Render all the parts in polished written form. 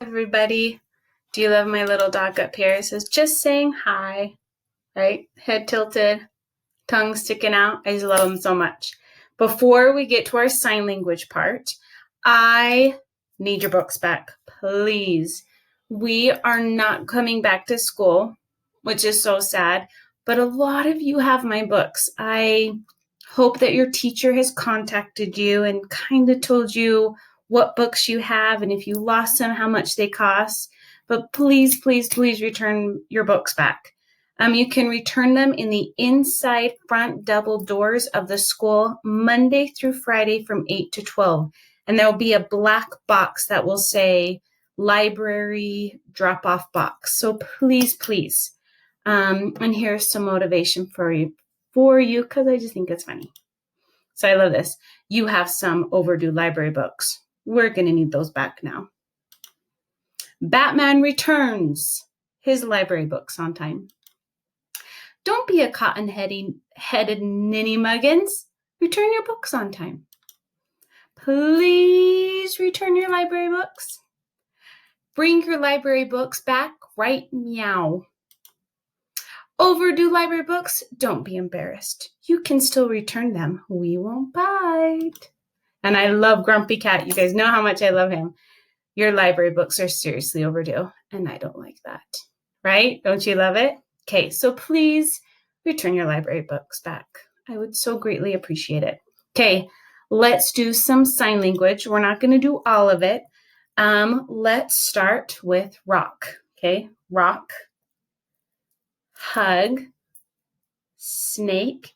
Everybody, do you love my little dog up here? It says just saying hi, right? Head tilted, tongue sticking out. I just love him so much. Before we get to our sign language part, I need your books back, please. We are not coming back to school, which is so sad, but a lot of you have my books. I hope that your teacher has contacted you and kind of told you what books you have and if you lost them, how much they cost. But please, please, please return your books back. You can return them in the inside front double doors of the school Monday through Friday from 8 to 12. And there will be a black box that will say library drop-off box. So please, please. And here's some motivation for you because I just think it's funny. So I love this. You have some overdue library books. We're going to need those back now. Batman returns his library books on time. Don't be a cotton-headed ninny muggins. Return your books on time. Please return your library books. Bring your library books back right meow. Overdue library books, don't be embarrassed. You can still return them. We won't bite. And I love Grumpy Cat. You guys know how much I love him. Your library books are seriously overdue, and I don't like that. Right? Don't you love it? Okay, so please return your library books back. I would so greatly appreciate it. Okay, let's do some sign language. We're not going to do all of it. Let's start with rock. Okay, rock, hug, snake,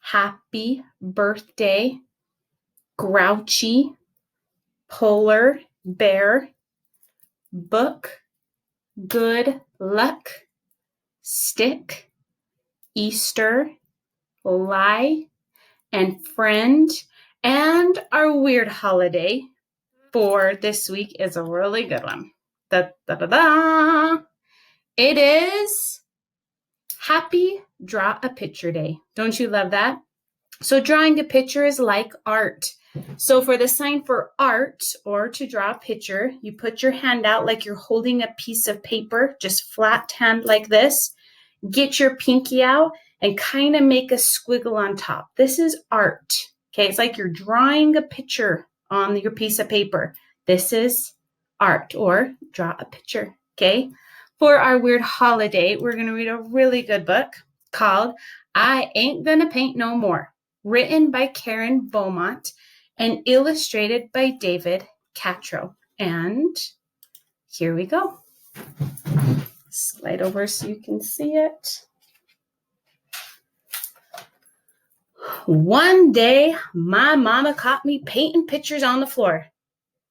happy birthday, grouchy, polar bear, book, good luck, stick, Easter, lie, and friend. And our weird holiday for this week is a really good one. Da, da, da, da. It is Happy Draw a Picture Day. Don't you love that? So drawing a picture is like art. So for the sign for art or to draw a picture, you put your hand out like you're holding a piece of paper, just flat hand like this. Get your pinky out and kind of make a squiggle on top. This is art. Okay, it's like you're drawing a picture on your piece of paper. This is art or draw a picture. Okay, for our weird holiday, we're going to read a really good book called I Ain't Gonna Paint No More, written by Karen Beaumont and illustrated by David Catrow. And here we go. Slide over so you can see it. One day, my mama caught me painting pictures on the floor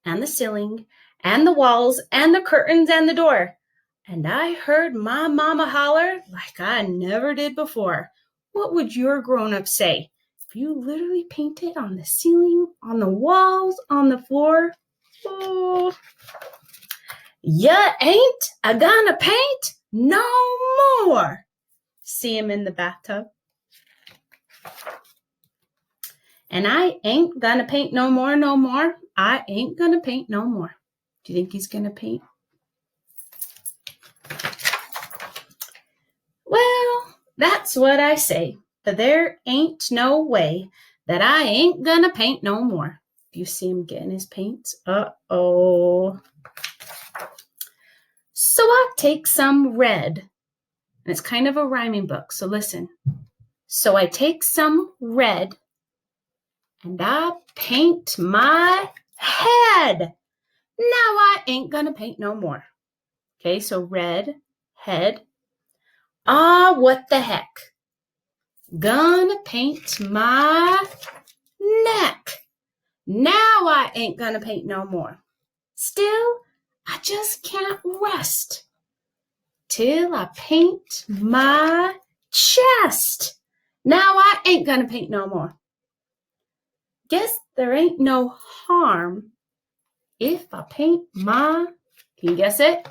and the ceiling and the walls and the curtains and the door. And I heard my mama holler like I never did before. What would your grown-up say if you literally painted on the ceiling, on the walls, on the floor? Oh, you ain't a-gonna paint no more. See him in the bathtub. And I ain't gonna paint no more, no more. I ain't gonna paint no more. Do you think he's gonna paint? Well, that's what I say. But there ain't no way that I ain't gonna paint no more. Do you see him getting his paints? Uh-oh. So I take some red. And it's kind of a rhyming book, so listen. So I take some red and I paint my head. Now I ain't gonna paint no more. Okay, so red, head. Ah, what the heck? Gonna paint my neck. Now I ain't gonna paint no more. Still, I just can't rest till I paint my chest. Now I ain't gonna paint no more. Guess there ain't no harm if I paint my, can you guess it?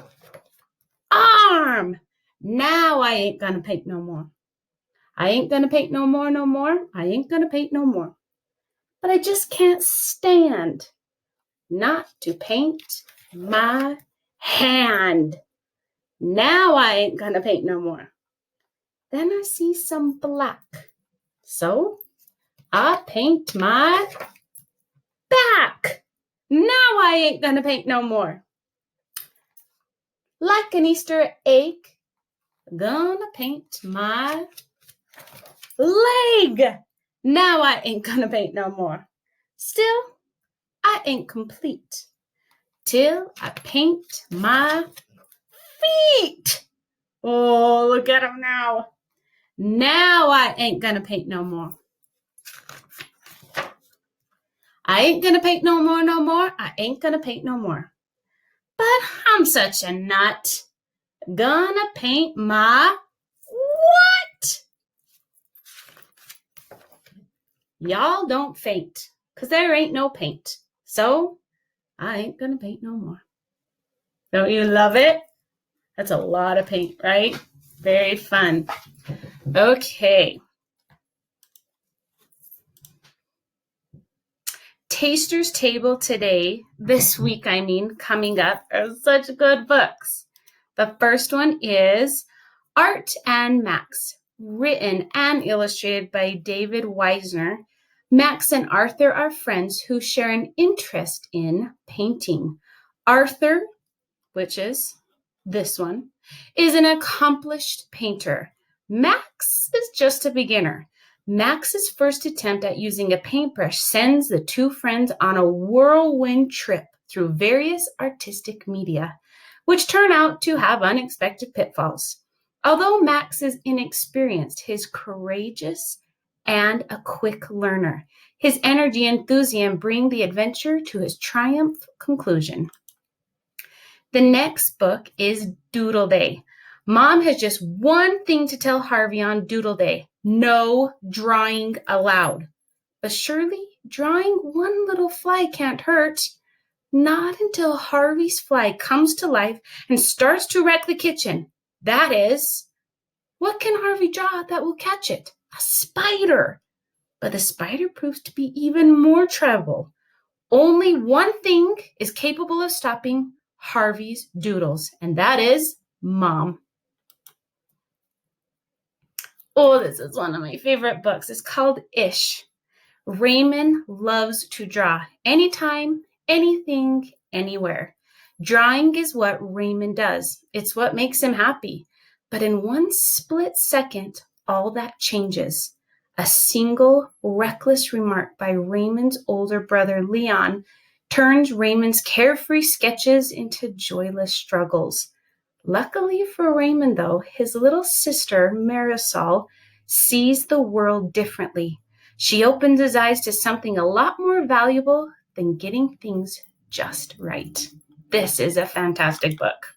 Arm. Now I ain't gonna paint no more. I ain't gonna paint no more, no more. I ain't gonna paint no more. But I just can't stand not to paint my hand. Now I ain't gonna paint no more. Then I see some black. So I paint my back. Now I ain't gonna paint no more. Like an Easter egg, gonna paint my leg. Now I ain't gonna paint no more. Still, I ain't complete till I paint my feet. Oh, look at them now. Now I ain't gonna paint no more. I ain't gonna paint no more, no more. I ain't gonna paint no more. But I'm such a nut. Gonna paint my what? Y'all don't faint, because there ain't no paint. So I ain't gonna paint no more. Don't you love it? That's a lot of paint, right? Very fun. Okay. Taster's Table today, this week, coming up, are such good books. The first one is Art and Max, written and illustrated by David Weisner. Max and Arthur are friends who share an interest in painting. Arthur, which is this one, is an accomplished painter. Max is just a beginner. Max's first attempt at using a paintbrush sends the two friends on a whirlwind trip through various artistic media, which turn out to have unexpected pitfalls. Although Max is inexperienced, he's courageous and a quick learner. His energy and enthusiasm bring the adventure to its triumphant conclusion. The next book is Doodle Day. Mom has just one thing to tell Harvey on Doodle Day: no drawing allowed. But surely drawing one little fly can't hurt. Not until Harvey's fly comes to life and starts to wreck the kitchen. That is, what can Harvey draw that will catch it? A spider. But the spider proves to be even more trouble. Only one thing is capable of stopping Harvey's doodles, and that is Mom. Oh, this is one of my favorite books. It's called Ish. Raymond loves to draw anytime, anything, anywhere. Drawing is what Raymond does. It's what makes him happy. But in one split second, all that changes. A single reckless remark by Raymond's older brother, Leon, turns Raymond's carefree sketches into joyless struggles. Luckily for Raymond, though, his little sister, Marisol, sees the world differently. She opens his eyes to something a lot more valuable than getting things just right. This is a fantastic book.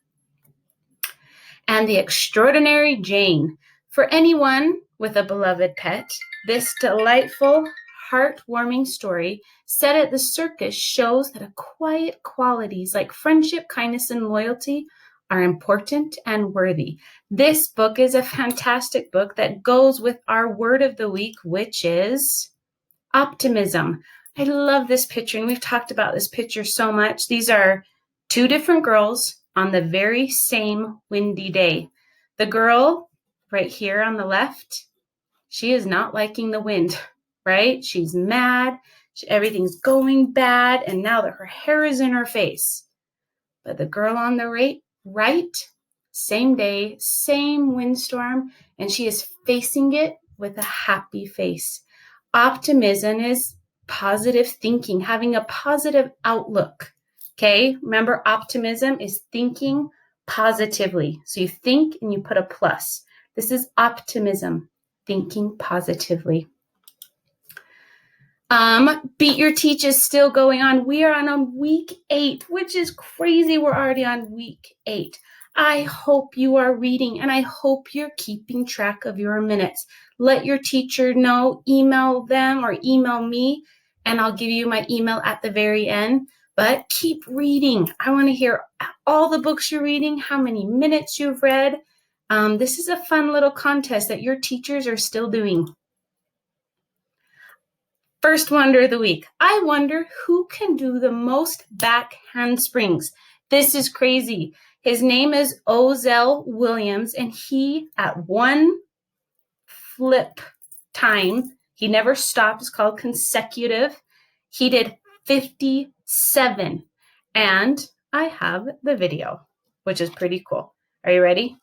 And The Extraordinary Jane. For anyone with a beloved pet, this delightful, heartwarming story set at the circus shows that quiet qualities like friendship, kindness, and loyalty are important and worthy. This book is a fantastic book that goes with our word of the week, which is optimism. I love this picture, and we've talked about this picture so much. These are two different girls on the very same windy day. The girl right here on the left, she is not liking the wind, right? She's mad. Everything's going bad, and now that her hair is in her face. But the girl on the right, same day, same windstorm, and she is facing it with a happy face. Optimism is positive thinking, having a positive outlook. Okay, remember, optimism is thinking positively. So you think and you put a plus. This is optimism, thinking positively. Beat Your Teach is still going on. We are on week 8, which is crazy. We're already on week 8. I hope you are reading, and I hope you're keeping track of your minutes. Let your teacher know, email them or email me, and I'll give you my email at the very end. But keep reading. I want to hear all the books you're reading, how many minutes you've read. This is a fun little contest that your teachers are still doing. First wonder of the week. I wonder who can do the most back handsprings. This is crazy. His name is Ozell Williams, and he, at one flip time, he never stopped. It's called consecutive. He did 57. And I have the video, which is pretty cool. Are you ready?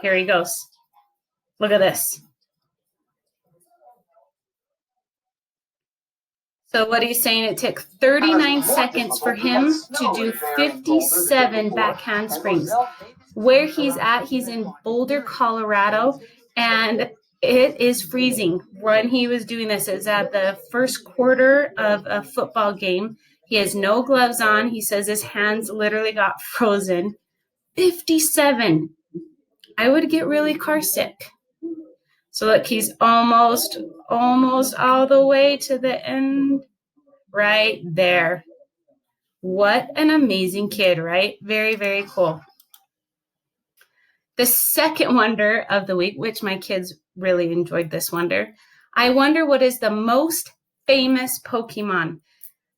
Here he goes. Look at this. So what he's saying, it took 39 seconds for him to do 57 back handsprings. Where he's at, he's in Boulder, Colorado, and it is freezing. When he was doing this, it's at the first quarter of a football game. He has no gloves on. He says his hands literally got frozen. 57. I would get really car sick. So look, he's almost all the way to the end. Right there. What an amazing kid, right? Very, very cool. The second wonder of the week, which my kids really enjoyed this wonder. I wonder what is the most famous Pokemon.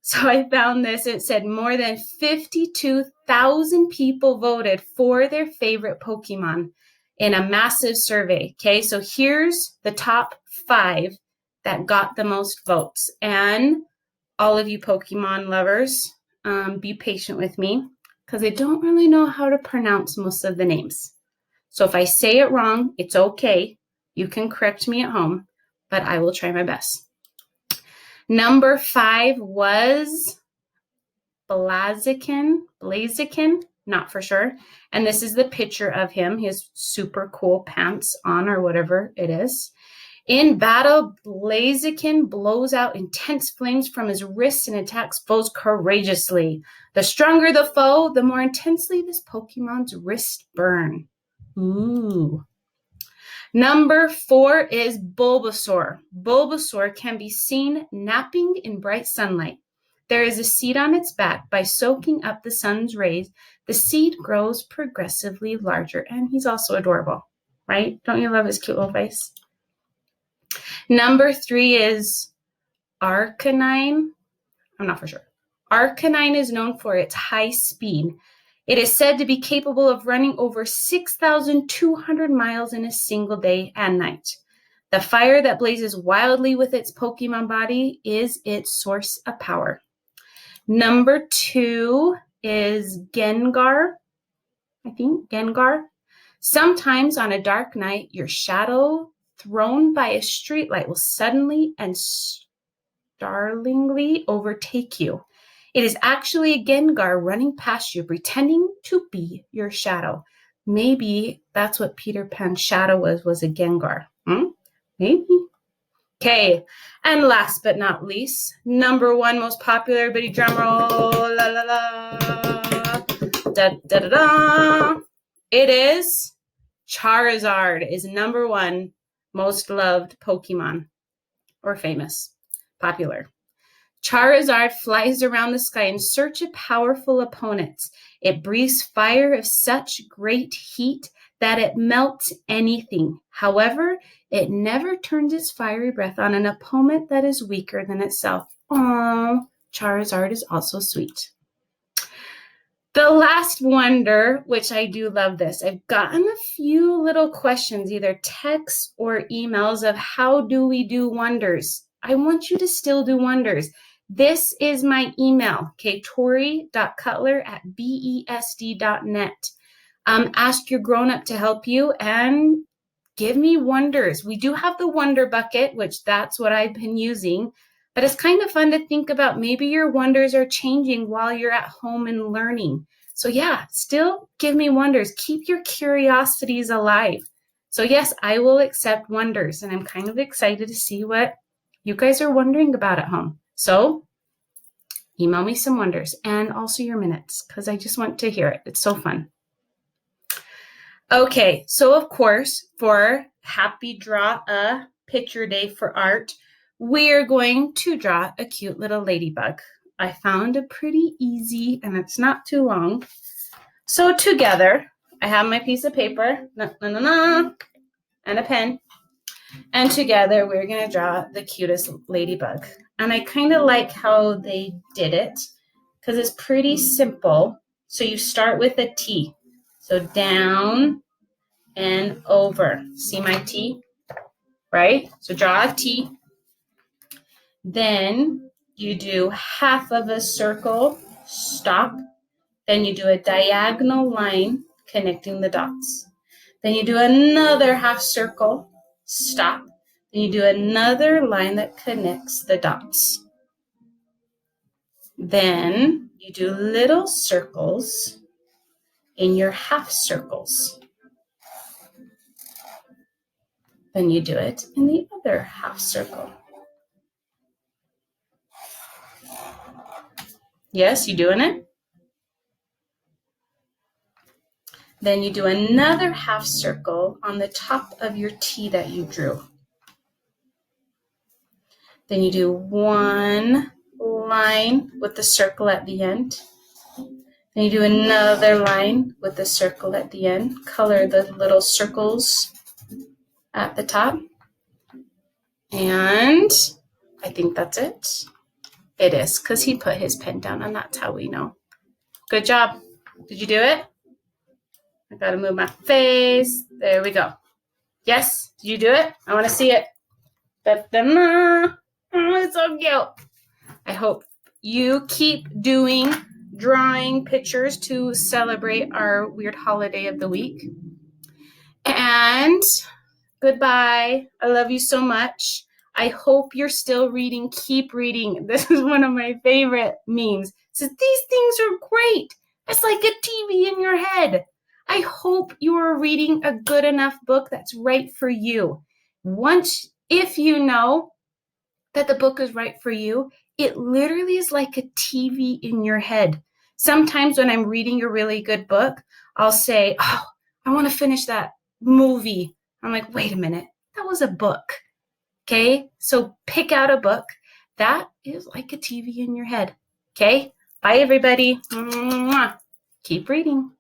So I found this. It said more than 52,000 people voted for their favorite Pokemon in a massive survey. Okay, so here's the top 5 that got the most votes. And all of you Pokemon lovers, be patient with me because I don't really know how to pronounce most of the names. So if I say it wrong, it's okay. You can correct me at home, but I will try my best. Number 5 was Blaziken, not for sure. And this is the picture of him. He has super cool pants on or whatever it is. In battle, Blaziken blows out intense flames from his wrists and attacks foes courageously. The stronger the foe, the more intensely this Pokemon's wrists burn. Ooh. Number 4 is Bulbasaur. Bulbasaur can be seen napping in bright sunlight. There is a seed on its back. By soaking up the sun's rays, the seed grows progressively larger. And he's also adorable, right? Don't you love his cute little face? Number 3 is Arcanine. I'm not for sure. Arcanine is known for its high speed. It is said to be capable of running over 6,200 miles in a single day and night. The fire that blazes wildly with its Pokemon body is its source of power. Number 2 is Gengar. I think Gengar. Sometimes on a dark night, your shadow thrown by a streetlight will suddenly and startlingly overtake you. It is actually a Gengar running past you, pretending to be your shadow. Maybe that's what Peter Pan's shadow was a Gengar. Maybe. Okay, and last but not least, number 1 most popular, everybody drum roll, la la la, da da da da. It is Charizard is number 1 most loved Pokemon, or famous, popular. Charizard flies around the sky in search of powerful opponents. It breathes fire of such great heat that it melts anything. However, it never turns its fiery breath on an opponent that is weaker than itself. Oh, Charizard is also sweet. The last wonder, which I do love this, I've gotten a few little questions, either texts or emails of how do we do wonders? I want you to still do wonders. This is my email, okay, torie.cutler@besd.net. Ask your grown-up to help you and give me wonders. We do have the wonder bucket, which that's what I've been using, but it's kind of fun to think about maybe your wonders are changing while you're at home and learning. So yeah, still give me wonders. Keep your curiosities alive. So yes, I will accept wonders, and I'm kind of excited to see what you guys are wondering about at home. So email me some wonders and also your minutes because I just want to hear it. It's so fun. Okay, so of course, for Happy Draw a Picture Day for Art, we're going to draw a cute little ladybug. I found a pretty easy, and it's not too long. So together, I have my piece of paper, and a pen. And together, we're going to draw the cutest ladybug. And I kind of like how they did it. because it's pretty simple. So you start with a T. So down and over. See my T? Right? So draw a T. Then you do half of a circle, stop. Then you do a diagonal line connecting the dots. Then you do another half circle, stop. Then you do another line that connects the dots. Then you do little circles in your half circles. Then you do it in the other half circle. Yes, you doing it? Then you do another half circle on the top of your T that you drew. Then you do one line with the circle at the end. Then you do another line with the circle at the end. Color the little circles at the top. And I think that's it. It is, because he put his pen down, and that's how we know. Good job. Did you do it? I gotta move my face. There we go. Yes? Did you do it? I want to see it. Da-da-da. Oh, it's so cute. I hope you keep doing drawing pictures to celebrate our weird holiday of the week. And goodbye. I love you so much. I hope you're still reading. Keep reading. This is one of my favorite memes. It says, these things are great. It's like a TV in your head. I hope you are reading a good enough book that's right for you. If you know that the book is right for you, it literally is like a TV in your head. Sometimes when I'm reading a really good book, I'll say, oh, I want to finish that movie. I'm like, wait a minute, that was a book. Okay, so pick out a book that is like a TV in your head. Okay, bye everybody. Keep reading.